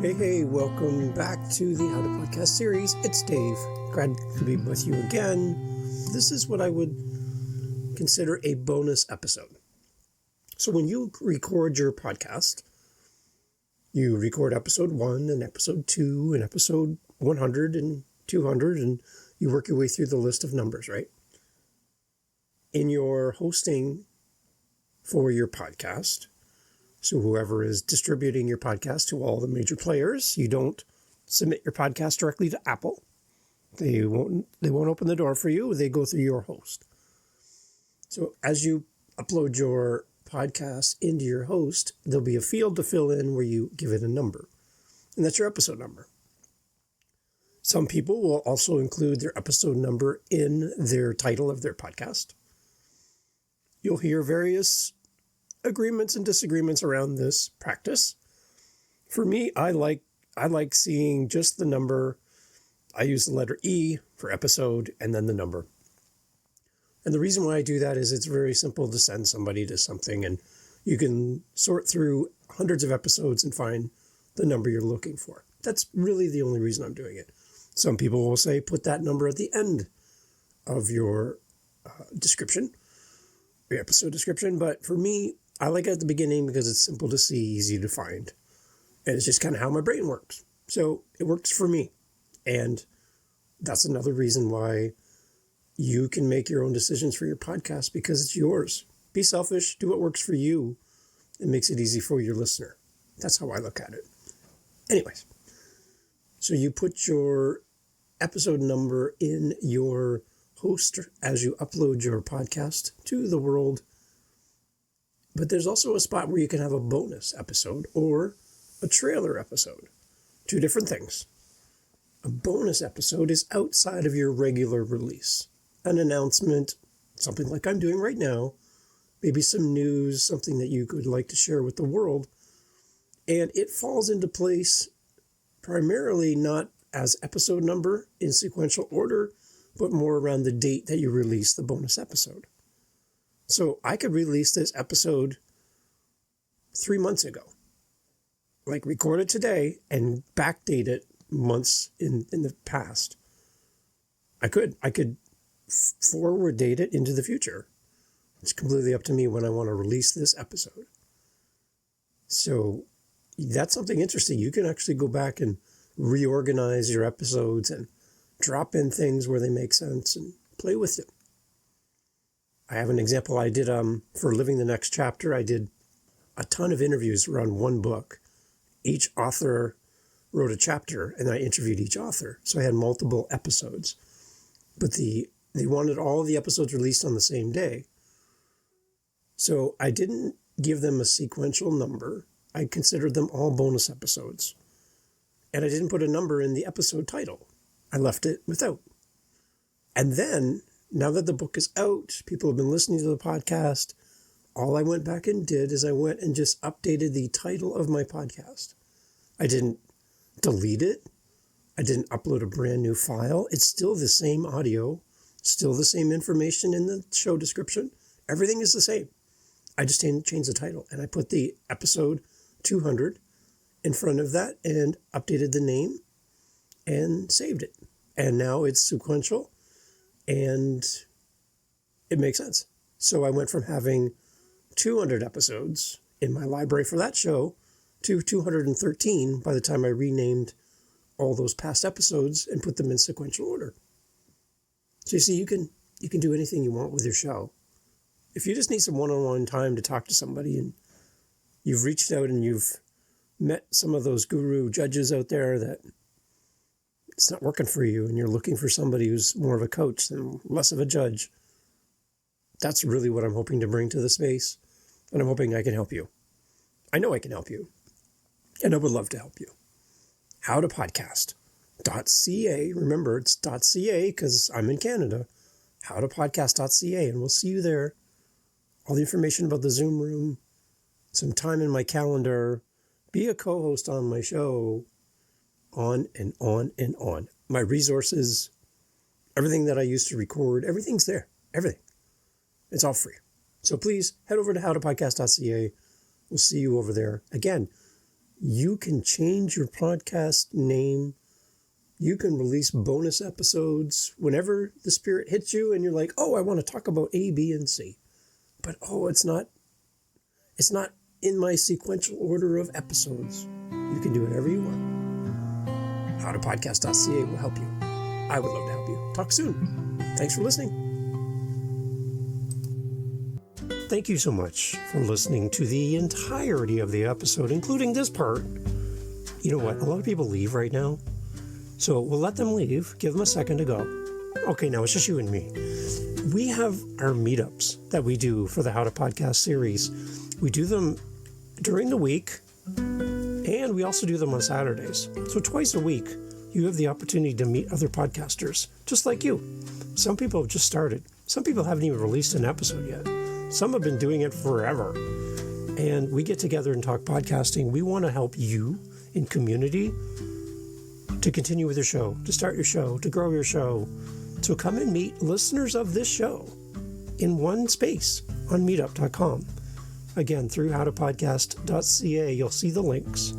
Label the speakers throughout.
Speaker 1: Hey, welcome back to the How to Podcast series. It's Dave. Glad to be with you again. This is what I would consider a bonus episode. So when you record your podcast, you record episode 1 and episode 2 and episode 100 and 200, and you work your way through the list of numbers, right? In your hosting for your podcast, so whoever is distributing your podcast to all the major players, you don't submit your podcast directly to Apple. They won't open the door for you. They go through your host. So as you upload your podcast into your host, there'll be a field to fill in where you give it a number. And that's your episode number. Some people will also include their episode number in their title of their podcast. You'll hear various agreements and disagreements around this practice. For me, I like seeing just the number. I use the letter E for episode and then the number. And the reason why I do that is it's very simple to send somebody to something, and you can sort through hundreds of episodes and find the number you're looking for. That's really the only reason I'm doing it. Some people will say put that number at the end of your description, your episode description, but for me, I like it at the beginning because it's simple to see, easy to find. And it's just kind of how my brain works. So it works for me. And that's another reason why you can make your own decisions for your podcast, because it's yours. Be selfish, do what works for you. It makes it easy for your listener. That's how I look at it. Anyways, so you put your episode number in your host as you upload your podcast to the world. But there's also a spot where you can have a bonus episode or a trailer episode. Two different things. A bonus episode is outside of your regular release. An announcement, something like I'm doing right now, maybe some news, something that you could like to share with the world. And it falls into place primarily not as episode number in sequential order, but more around the date that you release the bonus episode. So I could release this episode 3 months ago, like record it today and backdate it months in the past. I could forward date it into the future. It's completely up to me when I want to release this episode. So that's something interesting. You can actually go back and reorganize your episodes and drop in things where they make sense and play with it. I have an example I did for Living the Next Chapter. I did a ton of interviews around one book. Each author wrote a chapter, and I interviewed each author. So I had multiple episodes. But they wanted all of the episodes released on the same day. So I didn't give them a sequential number. I considered them all bonus episodes. And I didn't put a number in the episode title. I left it without. And then, now that the book is out, people have been listening to the podcast, all I went back and did is I went and just updated the title of my podcast. I didn't delete it. I didn't upload a brand new file. It's still the same audio, still the same information in the show description. Everything is the same. I just changed the title, and I put the episode 200 in front of that and updated the name and saved it. And now it's sequential. And it makes sense. So I went from having 200 episodes in my library for that show to 213 by the time I renamed all those past episodes and put them in sequential order. So you see, you can do anything you want with your show. If you just need some one-on-one time to talk to somebody and you've reached out and you've met some of those guru judges out there that it's not working for you and you're looking for somebody who's more of a coach than less of a judge, that's really what I'm hoping to bring to the space. And I'm hoping I can help you. I know I can help you. And I would love to help you. Howtopodcast.ca. Remember, it's .ca because I'm in Canada. Howtopodcast.ca. And we'll see you there. All the information about the Zoom room, some time in my calendar, be a co-host on my show, on and on and on. My resources, everything that I used to record, everything's there. Everything. It's all free. So please head over to howtopodcast.ca. We'll see you over there. Again, You can change your podcast name. You can release bonus episodes whenever the spirit hits you and you're like, oh, I want to talk about A, B, and C. But, it's not in my sequential order of episodes. You can do whatever you want. howtopodcast.ca will help you. I would love to help you. Talk soon. Thanks for listening. Thank you so much for listening to the entirety of the episode, including this part. You know what? A lot of people leave right now. So we'll let them leave. Give them a second to go. Okay, now it's just you and me. We have our meetups that we do for the How to Podcast series. We do them during the week, and we also do them on Saturdays. So twice a week, you have the opportunity to meet other podcasters, just like you. Some people have just started. Some people haven't even released an episode yet. Some have been doing it forever. And we get together and talk podcasting. We want to help you in community to continue with your show, to start your show, to grow your show. So come and meet listeners of this show in one space on meetup.com. Again, through howtopodcast.ca, you'll see the links.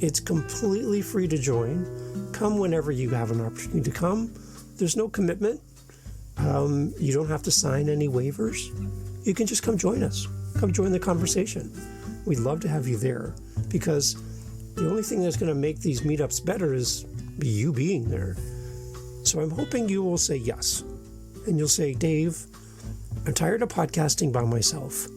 Speaker 1: It's completely free to join. Come whenever you have an opportunity to come. There's no commitment. You don't have to sign any waivers. You can just come join us. Come join the conversation. We'd love to have you there because the only thing that's going to make these meetups better is you being there. So I'm hoping you will say yes. And you'll say, Dave, I'm tired of podcasting by myself.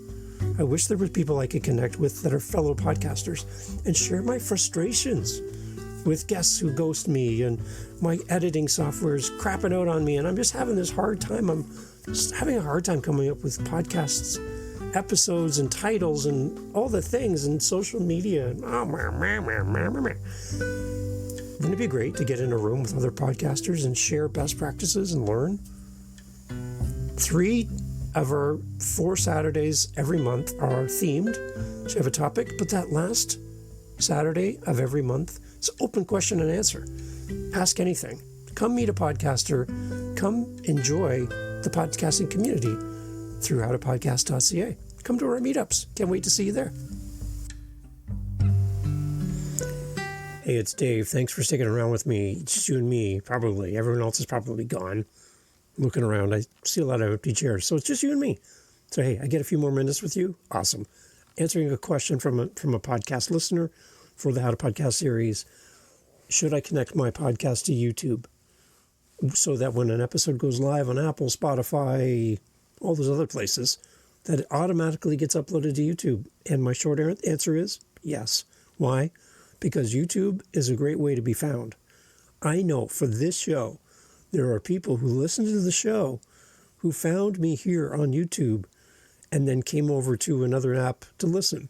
Speaker 1: I wish there were people I could connect with that are fellow podcasters and share my frustrations with guests who ghost me and my editing software is crapping out on me and I'm just having this hard time. I'm just having a hard time coming up with podcasts, episodes and titles and all the things and social media. Wouldn't it be great to get in a room with other podcasters and share best practices and learn? 3 of our 4 Saturdays every month are themed. So you have a topic, but that last Saturday of every month is open question and answer. Ask anything. Come meet a podcaster. Come enjoy the podcasting community through howtopodcast.ca. Come to our meetups. Can't wait to see you there. Hey, it's Dave. Thanks for sticking around with me. It's just you and me, probably. Everyone else is probably gone. Looking around, I see a lot of empty chairs. So it's just you and me. So, hey, I get a few more minutes with you. Awesome. Answering a question from a podcast listener for the How to Podcast series. Should I connect my podcast to YouTube so that when an episode goes live on Apple, Spotify, all those other places, that it automatically gets uploaded to YouTube? And my short answer is yes. Why? Because YouTube is a great way to be found. I know for this show, there are people who listen to the show who found me here on YouTube and then came over to another app to listen.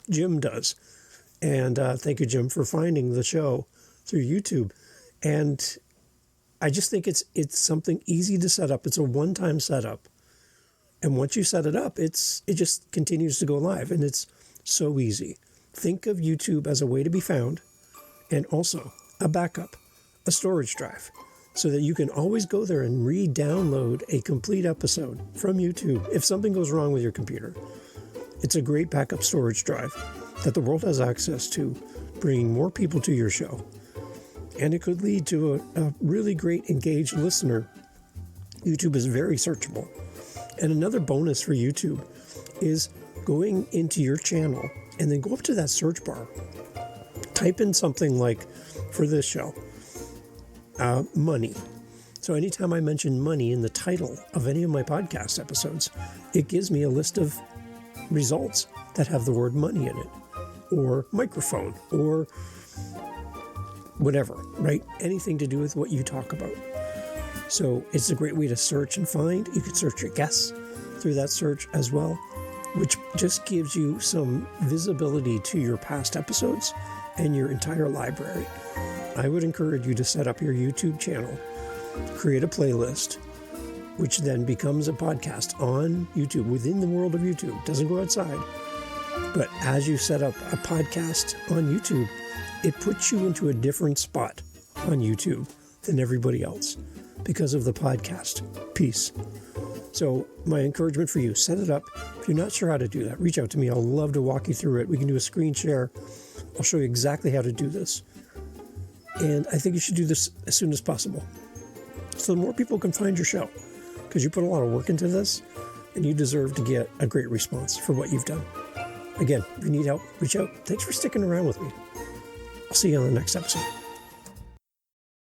Speaker 1: Jim does. And thank you, Jim, for finding the show through YouTube. And I just think it's something easy to set up. It's a one-time setup. And once you set it up, it just continues to go live. And it's so easy. Think of YouTube as a way to be found and also a backup, a storage drive, so that you can always go there and re-download a complete episode from YouTube if something goes wrong with your computer. It's a great backup storage drive that the world has access to, bringing more people to your show. And it could lead to a really great engaged listener. YouTube is very searchable. And another bonus for YouTube is going into your channel and then go up to that search bar. Type in something like, for this show, money. So anytime I mention money in the title of any of my podcast episodes, it gives me a list of results that have the word money in it, or microphone, or whatever, right? Anything to do with what you talk about. So it's a great way to search and find. You can search your guests through that search as well, which just gives you some visibility to your past episodes and your entire library. I would encourage you to set up your YouTube channel, create a playlist, which then becomes a podcast on YouTube, within the world of YouTube. It doesn't go outside. But as you set up a podcast on YouTube, it puts you into a different spot on YouTube than everybody else because of the podcast piece. So my encouragement for you, set it up. If you're not sure how to do that, reach out to me. I'll love to walk you through it. We can do a screen share. I'll show you exactly how to do this. And I think you should do this as soon as possible, so the more people can find your show, because you put a lot of work into this, and you deserve to get a great response for what you've done. Again, if you need help, reach out. Thanks for sticking around with me. I'll see you on the next episode.